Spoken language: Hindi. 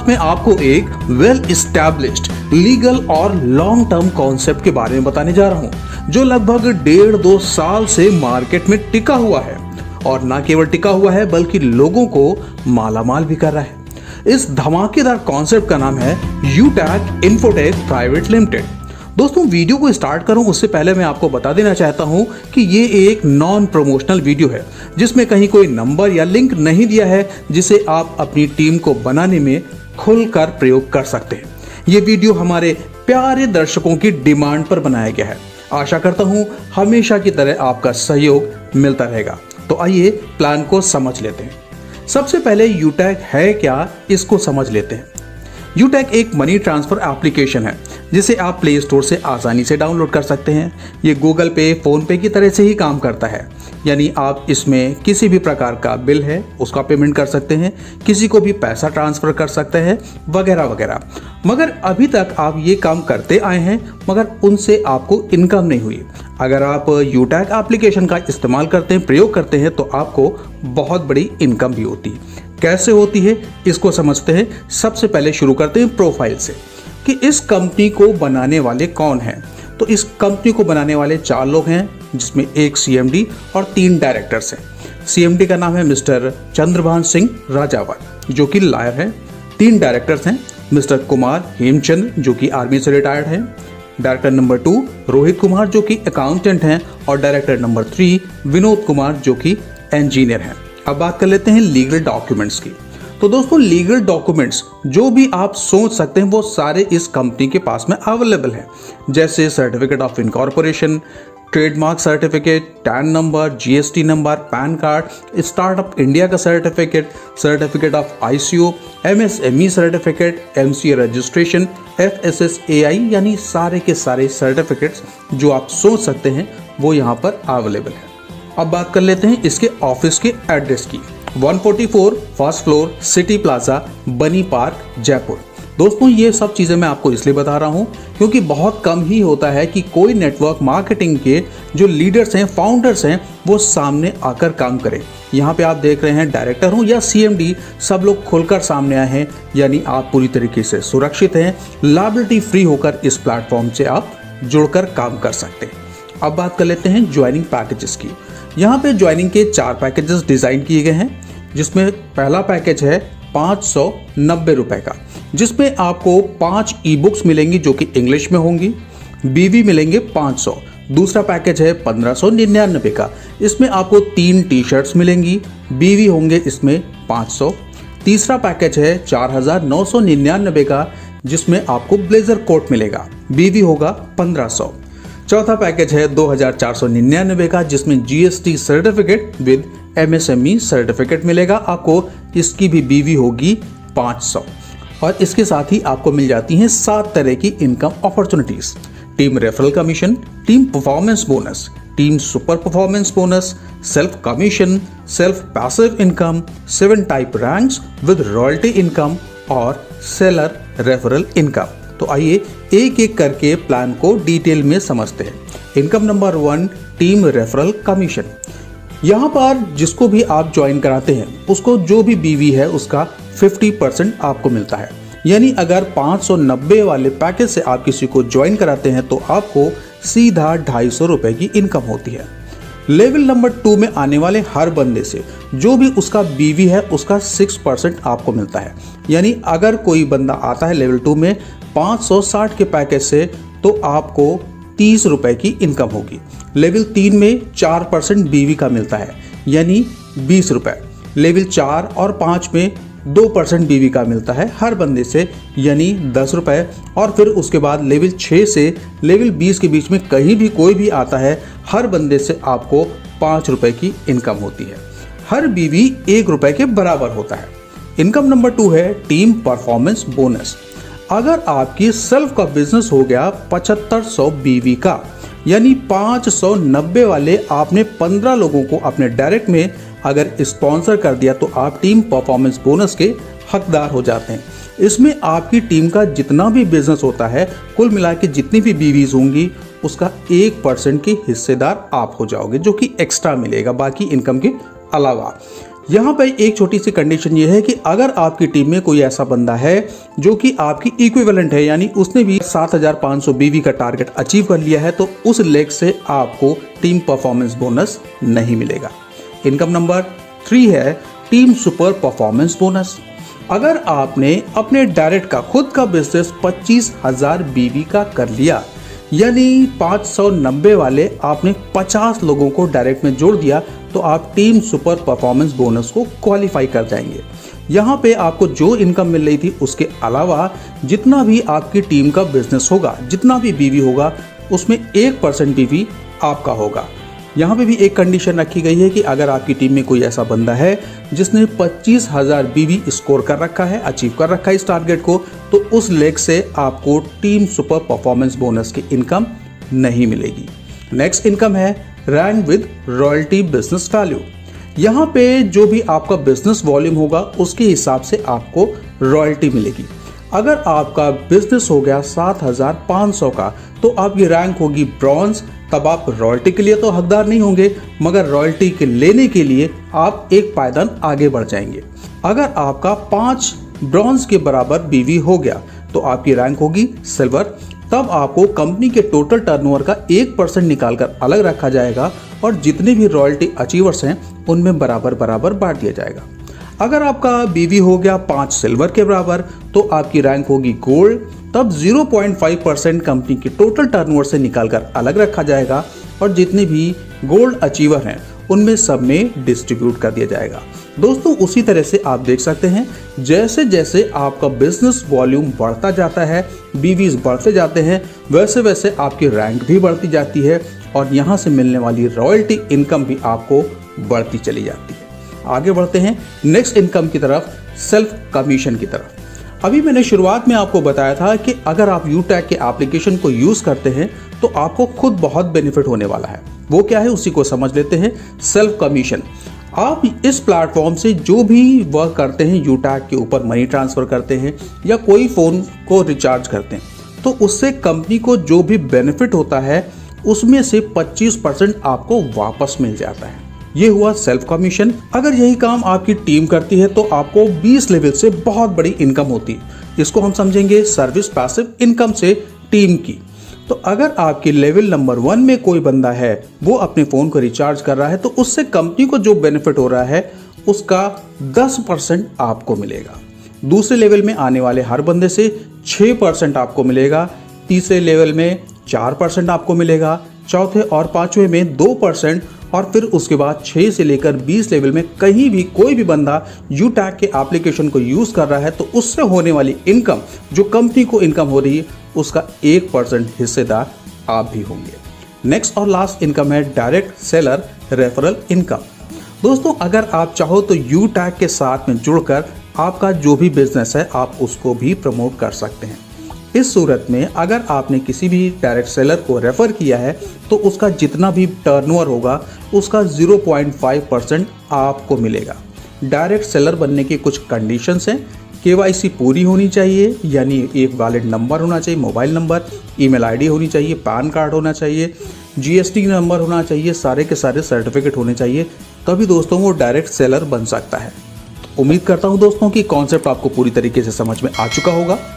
शुरुआत में आपको एक वेल इस्टेब्लिश्ड लीगल और लॉन्ग टर्म कॉन्सेप्ट के बारे में बताने जा रहा हूं, जो लगभग 1.5-2 साल से मार्केट में टिका हुआ है और न केवल टिका हुआ है बल्कि लोगों को मालामाल भी कर रहा है। इस धमाकेदार कॉन्सेप्ट का नाम है यूटैक इन्फोटेक प्राइवेट लिमिटेड। दोस्तों, वीडियो को स्टार्ट करूं उससे पहले मैं आपको बता देना चाहता हूं कि ये एक नॉन प्रमोशनल वीडियो है जिसमें कहीं कोई नंबर या लिंक नहीं दिया है जिसे आप अपनी टीम को बनाने में खुलकर प्रयोग कर सकते हैं। ये वीडियो हमारे प्यारे दर्शकों की डिमांड पर बनाया गया है। आशा करता हूं हमेशा की तरह आपका सहयोग मिलता रहेगा। तो आइए प्लान को समझ लेते हैं। सबसे पहले यूटैक है क्या, इसको समझ लेते हैं। यूटैक एक मनी ट्रांसफर एप्लीकेशन है जिसे आप प्ले स्टोर से आसानी से डाउनलोड कर सकते हैं। ये गूगल पे, फोन पे की तरह से ही काम करता है, यानी आप इसमें किसी भी प्रकार का बिल है उसका पेमेंट कर सकते हैं, किसी को भी पैसा ट्रांसफर कर सकते हैं, वगैरह वगैरह। मगर अभी तक आप ये काम करते आए हैं मगर उनसे आपको इनकम नहीं हुई। अगर आप यूटैक एप्लीकेशन का इस्तेमाल करते हैं, प्रयोग करते हैं, तो आपको बहुत बड़ी इनकम भी होती है। कैसे होती है इसको समझते हैं। सबसे पहले शुरू करते हैं प्रोफाइल से कि इस कंपनी को बनाने वाले कौन हैं। तो इस कंपनी को बनाने वाले 4 लोग हैं, जिसमें एक सीएमडी और 3 डायरेक्टर्स हैं। सीएमडी का नाम है मिस्टर चंद्रभान सिंह राजावत, जो कि लॉयर हैं। 3 डायरेक्टर्स हैं, मिस्टर कुमार हेमचंद, जो कि आर्मी से रिटायर्ड हैं। डायरेक्टर नंबर 2 रोहित कुमार, जो कि अकाउंटेंट हैं। और डायरेक्टर नंबर 3 विनोद कुमार, जो कि इंजीनियर हैं। अब बात कर लेते हैं लीगल डॉक्यूमेंट्स की। तो दोस्तों, लीगल डॉक्यूमेंट्स जो भी आप सोच सकते हैं वो सारे इस कंपनी के पास में अवेलेबल हैं, जैसे certificate of incorporation, trademark certificate, TAN number, GST number, PAN card, startup India का certificate, certificate of ICO, MSME certificate, MCA registration, FSSAI, यानी सारे के सारे सर्टिफिकेट्स जो आप सोच सकते हैं वो यहाँ पर अवेलेबल है। अब बात कर लेते हैं इसके ऑफिस के एड्रेस की। 144 फर्स्ट फ्लोर, सिटी प्लाजा, बनी पार्क, जयपुर। दोस्तों, ये सब चीज़ें मैं आपको इसलिए बता रहा हूँ क्योंकि बहुत कम ही होता है कि कोई नेटवर्क मार्केटिंग के जो लीडर्स हैं, फाउंडर्स हैं, वो सामने आकर काम करें। यहाँ पे आप देख रहे हैं डायरेक्टर हो या सीएमडी, सब लोग खुलकर सामने आए हैं, यानी आप पूरी तरीके से सुरक्षित हैं। लायबिलिटी फ्री होकर इस प्लेटफॉर्म से आप जुड़कर काम कर सकते हैं। अब बात कर लेते हैं ज्वाइनिंग पैकेजेस की। यहाँ पे ज्वाइनिंग के 4 पैकेजेस डिज़ाइन किए गए हैं, जिसमें पहला पैकेज है 590 रुपए का, जिसमें आपको 5 ई बुक्स मिलेंगी जो कि इंग्लिश में होंगी। बीवी मिलेंगे 500। दूसरा पैकेज है 1599 का, इसमें आपको 3 टी शर्ट्स मिलेंगी, बीवी होंगे इसमें 500। तीसरा पैकेज है 4999 का, जिसमें आपको ब्लेजर कोट मिलेगा, बीवी होगा 1500। चौथा पैकेज है 2499 का, जिसमें GST certificate with MSME certificate मिलेगा आपको, इसकी भी बीवी होगी 500। और इसके साथ ही आपको मिल जाती हैं 7 तरह की income opportunities: team referral commission, team performance bonus, team super performance bonus, self commission, self passive income, 7 type ranks with royalty income और सेलर रेफरल इनकम। तो आइए एक एक करके प्लान को डिटेल में समझते हैं। Income number 1, team referral commission. यहाँ पर जिसको भी आप ज्वाइन कराते हैं उसको जो भी बीवी है उसका 50% आपको मिलता है। यानी अगर 590 वाले पैकेज से आप किसी को ज्वाइन कराते हैं तो आपको सीधा 250 रुपए की इनकम होती है। लेवल नंबर 2 में आने वाले हर बंदे से जो भी उसका बीवी है उसका 6% आपको मिलता है। यानी अगर कोई बंदा आता है लेवल 2 में 560 के पैकेज से तो आपको 30 रुपए की इनकम होगी। लेवल 3 में 4% बीवी का मिलता है, यानी 20 रुपए। लेवल 4 और 5 में 2% बीवी का मिलता है हर बंदे से, यानी 10 रुपए। और फिर उसके बाद लेवल 6 से लेवल 20 के बीच में कहीं भी कोई भी आता है, हर बंदे से आपको 5 रुपए की इनकम होती है। हर बीवी 1 रुपए के बराबर होता है। इनकम नंबर 2 है टीम परफॉर्मेंस बोनस। अगर आपकी सेल्फ का बिजनेस हो गया 7500 बीवी का, यानी 590 वाले आपने 15 लोगों को अपने डायरेक्ट में अगर स्पॉन्सर कर दिया तो आप टीम परफॉर्मेंस बोनस के हकदार हो जाते हैं। इसमें आपकी टीम का जितना भी बिजनेस होता है, कुल मिला के जितनी भी बीवीज होंगी उसका 1% के हिस्सेदार आप हो जाओगे, जो कि एक्स्ट्रा मिलेगा बाकी इनकम के अलावा। यहाँ पे एक छोटी सी कंडीशन ये है कि अगर आपकी टीम में कोई ऐसा बंदा है जो कि आपकी इक्विवेलेंट है, यानी उसने भी 7500 बीवी का टारगेट अचीव कर लिया है, तो उस लेग से आपको टीम परफॉर्मेंस बोनस नहीं मिलेगा। इनकम नंबर 3 है टीम सुपर परफॉर्मेंस बोनस। अगर आपने अपने डायरेक्ट का खुद का बिजनेस 25,000 बीवी का कर लिया, यानी 590 वाले आपने 50 लोगों को डायरेक्ट में जोड़ दिया, तो आप टीम सुपर परफॉर्मेंस बोनस को क्वालिफाई कर जाएंगे। यहाँ पे आपको जो इनकम मिल रही थी उसके अलावा जितना भी आपकी टीम का बिजनेस होगा, जितना भी बीवी होगा, उसमें 1% बीवी आपका होगा। यहाँ पे भी एक कंडीशन रखी गई है कि अगर आपकी टीम में कोई ऐसा बंदा है जिसने 25,000 बीवी स्कोर कर रखा है, अचीव कर रखा है इस टारगेट को, तो उस लेग से आपको टीम सुपर परफॉर्मेंस बोनस की इनकम नहीं मिलेगी। नेक्स्ट इनकम है rank with royalty business value. यहाँ पे जो भी आपका बिजनेस वॉल्यूम होगा उसके हिसाब से आपको रॉयल्टी मिलेगी। अगर आपका बिजनेस हो गया 7,500 का, तो आपकी रैंक होगी ब्रॉन्ज। तब आप रॉयल्टी के लिए तो हकदार नहीं होंगे, मगर रॉयल्टी के लेने के लिए आप एक पायदान आगे बढ़ जाएंगे। अगर आपका 5 ब्रॉन्ज के बराबर बीवी हो गया, तो आपकी रैंक होगी सिल्वर। तब आपको कंपनी के टोटल टर्नओवर का 1% निकालकर अलग रखा जाएगा और जितने भी रॉयल्टी अचीवर्स हैं उनमें बराबर बराबर बांट दिया जाएगा। अगर आपका बीवी हो गया 5 सिल्वर के बराबर, तो आपकी रैंक होगी गोल्ड। तब 0.5% कंपनी के टोटल टर्नओवर से निकालकर अलग रखा जाएगा और जितने भी गोल्ड अचीवर हैं उनमें सब में डिस्ट्रीब्यूट कर दिया जाएगा। दोस्तों, उसी तरह से आप देख सकते हैं जैसे जैसे आपका बिजनेस वॉल्यूम बढ़ता जाता है, बीवीज बढ़ते जाते हैं, वैसे वैसे आपकी रैंक भी बढ़ती जाती है और यहाँ से मिलने वाली रॉयल्टी इनकम भी आपको बढ़ती चली जाती है। आगे बढ़ते हैं नेक्स्ट इनकम की तरफ, सेल्फ कमीशन की तरफ। अभी मैंने शुरुआत में आपको बताया था कि अगर आप यूटैग के एप्लीकेशन को यूज करते हैं तो आपको खुद बहुत बेनिफिट होने वाला है। वो क्या है उसी को समझ लेते हैं। सेल्फ कमीशन, आप इस प्लेटफॉर्म से जो भी वर्क करते हैं, यूटैग के ऊपर मनी ट्रांसफर करते हैं या कोई फोन को रिचार्ज करते हैं, तो उससे कंपनी को जो भी बेनिफिट होता है उसमें से 25% आपको वापस मिल जाता है। ये हुआ सेल्फ कमीशन। अगर यही काम आपकी टीम करती है तो आपको 20 लेवल से बहुत बड़ी इनकम होती है। इसको हम समझेंगे सर्विस पैसिव इनकम से टीम की। तो अगर आपके लेवल नंबर 1 में कोई बंदा है, वो अपने फोन को रिचार्ज कर रहा है, तो उससे कंपनी को जो बेनिफिट हो रहा है उसका 10% आपको मिलेगा। दूसरे लेवल में आने वाले हर बंदे से 6% आपको मिलेगा। तीसरे लेवल में 4% आपको मिलेगा। चौथे और पांचवें में 2%। और फिर उसके बाद 6 से लेकर 20 लेवल में कहीं भी कोई भी बंदा यूटैग के एप्लीकेशन को यूज कर रहा है तो उससे होने वाली इनकम, जो कंपनी को इनकम हो रही है, उसका 1% हिस्सेदार आप भी होंगे। नेक्स्ट और लास्ट इनकम है डायरेक्ट सेलर रेफरल इनकम। दोस्तों, अगर आप चाहो तो यूटैग के साथ में जुड़कर आपका जो भी बिजनेस है आप उसको भी प्रमोट कर सकते हैं। इस सूरत में अगर आपने किसी भी डायरेक्ट सेलर को रेफर किया है तो उसका जितना भी टर्नओवर होगा उसका 0.5% आपको मिलेगा। डायरेक्ट सेलर बनने की कुछ कंडीशंस हैं। KYC पूरी होनी चाहिए, यानी एक वैलिड नंबर होना चाहिए, मोबाइल नंबर, ईमेल आईडी होनी चाहिए, पैन कार्ड होना चाहिए, GST नंबर होना चाहिए, सारे के सारे सर्टिफिकेट होने चाहिए, तभी दोस्तों वो डायरेक्ट सेलर बन सकता है। उम्मीद करता हूँ दोस्तों कि कॉन्सेप्ट आपको पूरी तरीके से समझ में आ चुका होगा।